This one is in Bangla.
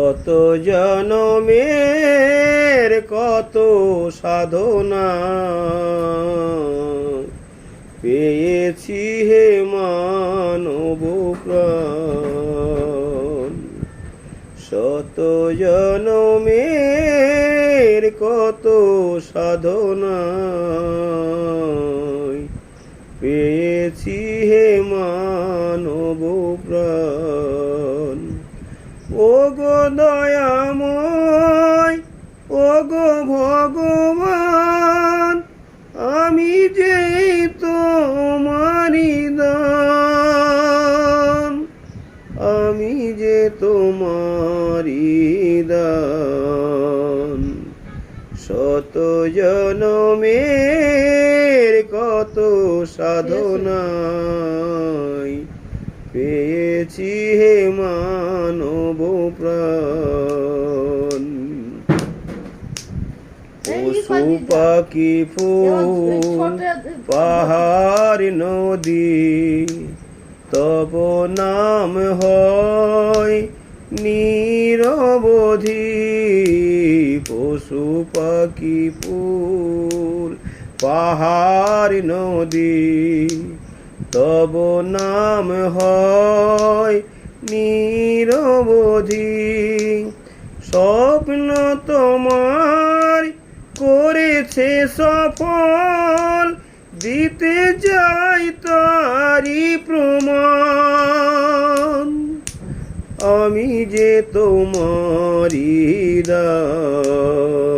শত জনমের কত সাধনা পেয়েছি হে মানব প্রাণ। শত জনমের কত সাধনা পেয়েছি হে মানব প্রাণ। ও গো দয়াময়, ও গো ভগবান, আমি যে তোমারি দান, আমি যে তোমারি দান। শত জনমের কত সাধনায় পেয়েছি হে মানব প্রাণ। পশু পাখি ফুল পাহাড় নদী তব নাম হয় নিরবধি। পশু পাখি ফুল পাহাড় নদী তব নাম হয় নিরবধি। স্বপ্ন তোমার করেছে সফল, দিতে যাই তারি প্রমাণ, আমি যে তোমারি দান।